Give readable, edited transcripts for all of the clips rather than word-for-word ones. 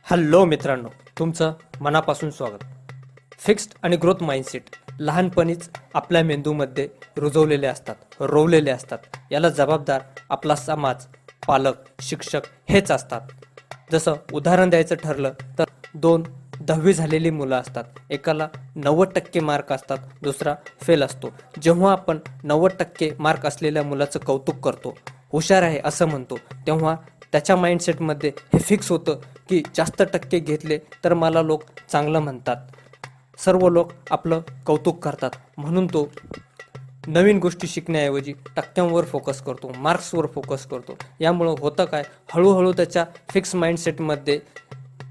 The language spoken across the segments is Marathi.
हॅलो मित्रांनो, तुमचं मनापासून स्वागत. फिक्स्ड आणि ग्रोथ माइंडसेट लहानपणीच आपल्या मेंदूमध्ये रुजवलेले असतात, रोवलेले असतात. याला जबाबदार आपला समाज, पालक, शिक्षक हेच असतात. जसं उदाहरण द्यायचं ठरलं तर 10वी झालेली मुलं असतात. एकाला 90% मार्क असतात, दुसरा फेल असतो. जेव्हा आपण 90% मार्क असलेल्या मुलाचं कौतुक करतो, हुशार आहे असं म्हणतो, तेव्हा त्याच्या माइंडसेटमध्ये हे फिक्स होतं की जास्त टक्के घेतले तर मला लोक चांगलं म्हणतात, सर्व लोक आपलं कौतुक करतात. म्हणून तो नवीन गोष्टी शिकण्याऐवजी टक्क्यांवर फोकस करतो, मार्क्सवर फोकस करतो. यामुळं होतं काय, हळूहळू त्याच्या फिक्स माइंडसेटमध्ये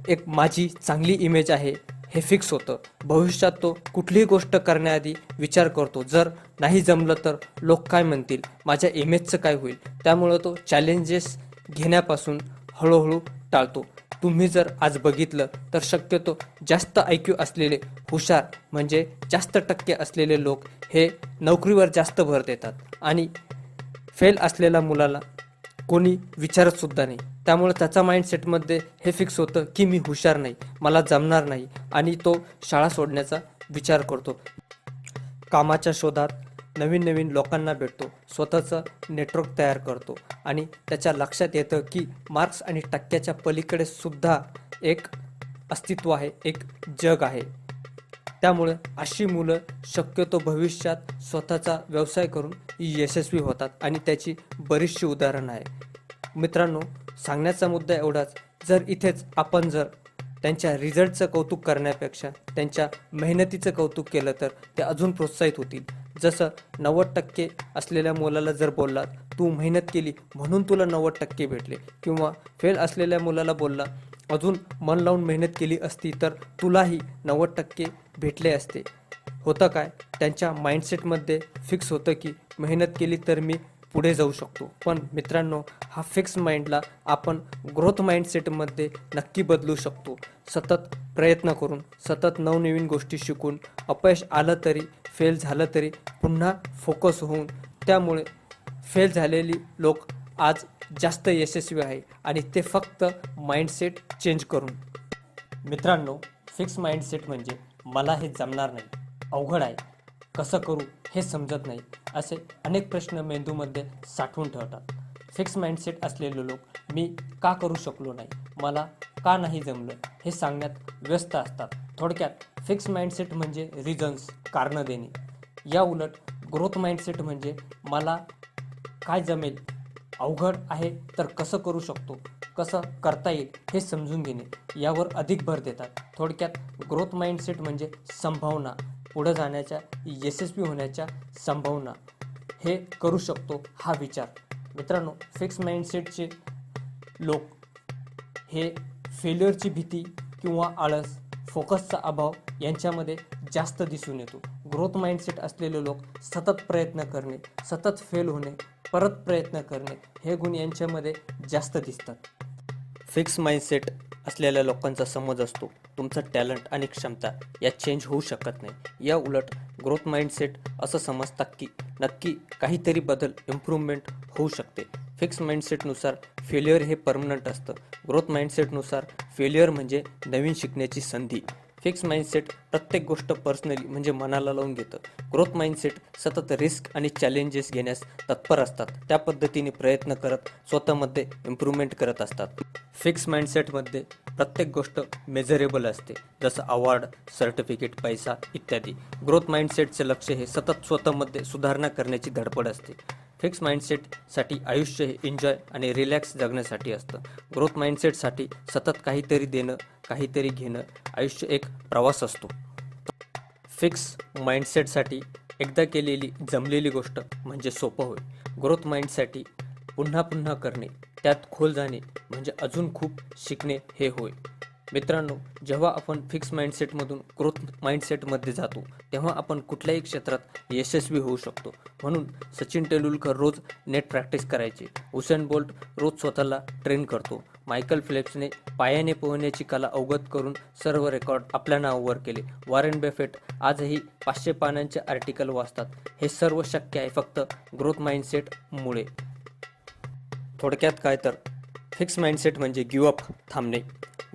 एक माझी चांगली इमेज आहे हे फिक्स होतं. भविष्यात तो कुठलीही गोष्ट करण्याआधी विचार करतो, जर नाही जमलं तर लोक काय म्हणतील, माझ्या इमेजचं काय होईल. त्यामुळं तो चॅलेंजेस घेण्यापासून हळूहळू टाळतो. तुम्ही जर आज बघितलं तर शक्यतो जास्त IQ असलेले, हुशार म्हणजे जास्त टक्के असलेले लोक हे नोकरीवर जास्त भर देतात आणि फेल असलेल्या मुलाला कोणी विचारत सुद्धा नाही. त्यामुळे त्याचा माइंडसेटमध्ये हे फिक्स होतं की मी हुशार नाही, मला जमणार नाही, आणि तो शाळा सोडण्याचा विचार करतो. कामाच्या शोधात नवीन नवीन लोकांना भेटतो, स्वतःचं नेटवर्क तयार करतो आणि त्याच्या लक्षात येतं की मार्क्स आणि टक्क्याच्या पलीकडे सुद्धा एक अस्तित्व आहे, एक जग आहे. त्यामुळे अशी मुलं शक्यतो भविष्यात स्वतःचा व्यवसाय करून यशस्वी होतात आणि त्याची बरीचशी उदाहरणं आहे. मित्रांनो, सांगण्याचा मुद्दा एवढाच, जर इथेच आपण जर त्यांच्या रिझल्टचं कौतुक करण्यापेक्षा त्यांच्या मेहनतीचं कौतुक केलं तर ते अजून प्रोत्साहित होतील. जसं 90% असलेल्या मुलाला जर बोललात, तू मेहनत केली म्हणून तुला 90% भेटले, किंवा फेल असलेल्या मुलाला बोलला, अजून मन लावून मेहनत केली असती तर तुलाही 90% भेटले असते. होतं काय, त्यांच्या माइंडसेटमध्ये फिक्स होतं की मेहनत केली तर मी पुढे जाऊ शकतो. पण मित्रांनो, हा फिक्स माइंडला आपण ग्रोथ माइंडसेटमध्ये नक्की बदलू शकतो. सतत प्रयत्न करून, सतत नवनवीन गोष्टी शिकून, अपयश आलं तरी, फेल झालं तरी पुन्हा फोकस होऊन, त्यामुळे फेल झालेली लोक आज जास्त यशस्वी आहे आणि ते फक्त माइंडसेट चेंज करून. मित्रांनो, फिक्स माइंडसेट म्हणजे मला हे जमणार नाही, अवघड आहे, कसं करू हे समजत नाही, असे अनेक प्रश्न मेंदूमध्ये साठवून ठेवतात. फिक्स माइंडसेट असलेले लोक मी का करू शकलो नाही, मला का नाही जमलं हे सांगण्यात व्यस्त असतात. थोडक्यात फिक्स माइंडसेट म्हणजे रिझन्स, कारणं देणे. या उलट ग्रोथ माइंडसेट म्हणजे मला काय जमेल, अवघड आहे तर कसं करू शकतो, कसं करता येईल हे समजून घेणे, यावर अधिक भर देतात. थोडक्यात ग्रोथ माइंडसेट म्हणजे संभावना, पुढे जाण्याच्या, यशस्वी होण्याच्या संभावना, हे करू शकतो हा विचार. मित्रांनो, फिक्स माइंडसेटचे लोक हे फेल्युअरची भीती किंवा आळस, फोकसचा अभाव यांच्यामध्ये जास्त दिसून येतो. ग्रोथ माइंडसेट असलेले लोक सतत प्रयत्न करणे, सतत फेल होणे, परत प्रयत्न करणे, हे गुण यांच्यामध्ये जास्त दिसतात. फिक्स माइंडसेट असलेल्या लोकांचा समज असतो, तुमचं टॅलेंट आणि क्षमता या चेंज होऊ शकत नाही. या उलट ग्रोथ माइंडसेट असं समजतात की नक्की काहीतरी बदल, इम्प्रूव्हमेंट होऊ शकते. फिक्स माइंडसेटनुसार फेल्युअर हे परमनंट असतं, ग्रोथ माइंडसेटनुसार फेल्युअर म्हणजे नवीन शिकण्याची संधी. फिक्स माइंडसेट प्रत्येक गोष्ट पर्सनली म्हणजे मनाला लावून घेतं. ग्रोथ माइंडसेट सतत रिस्क आणि चॅलेंजेस घेण्यास तत्पर असतात, त्या पद्धतीने प्रयत्न करत स्वतःमध्ये इम्प्रूव्हमेंट करत असतात. फिक्स माइंडसेटमध्ये प्रत्येक गोष्ट मेजरेबल असते, जसं अवॉर्ड, सर्टिफिकेट, पैसा इत्यादी. ग्रोथ माइंडसेटचे लक्ष हे सतत स्वतःमध्ये सुधारणा करण्याची धडपड असते. फिक्स माइंडसेटसाठी आयुष्य हे एन्जॉय आणि रिलॅक्स जगण्यासाठी असतं. ग्रोथ माइंडसेटसाठी सतत काहीतरी देणं, काहीतरी घेणं, आयुष्य एक प्रवास असतो. फिक्स माइंडसेटसाठी एकदा केलेली, जमलेली गोष्ट म्हणजे सोपं होय. ग्रोथ माइंडसाठी पुन्हा पुन्हा करणे, त्यात खोल जाणे म्हणजे अजून खूप शिकणे हे होय. मित्रांनो, जेव्हा आपण फिक्स माइंडसेटमधून ग्रोथ माइंडसेटमध्ये जातो, तेव्हा आपण कुठल्याही क्षेत्रात यशस्वी होऊ शकतो. म्हणून सचिन तेंडुलकर रोज नेट प्रॅक्टिस करायचे, उसेन बोल्ट रोज स्वतःला ट्रेन करतो, मायकल फिलिप्सने पायाने पोहण्याची कला अवगत करून सर्व रेकॉर्ड आपल्या नावावर केले, वॉरेन बफेट आजही 500 पानांचे आर्टिकल वाचतात. हे सर्व शक्य आहे फक्त ग्रोथ माइंडसेटमुळे. थोडक्यात काय तर, फिक्स माइंडसेट म्हणजे गिव अप, थांबणे.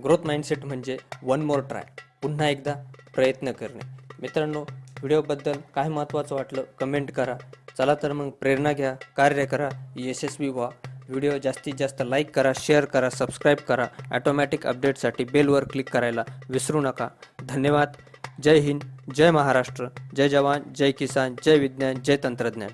ग्रोथ माइंडसेट म्हणजे वन मोर ट्राय, पुन्हा एकदा प्रयत्न करणे. मित्रांनो, व्हिडिओबद्दल काय महत्त्वाचं वाटलं कमेंट करा. चला तर मग प्रेरणा घ्या, कार्य करा, यशस्वी व्हा. व्हिडिओ जास्तीत जास्त लाईक करा, शेअर करा, सबस्क्राईब करा. ॲटोमॅटिक अपडेटसाठी बेलवर क्लिक करायला विसरू नका. धन्यवाद. जय हिंद, जय महाराष्ट्र, जय जवान, जय किसान, जय विज्ञान, जय तंत्रज्ञान.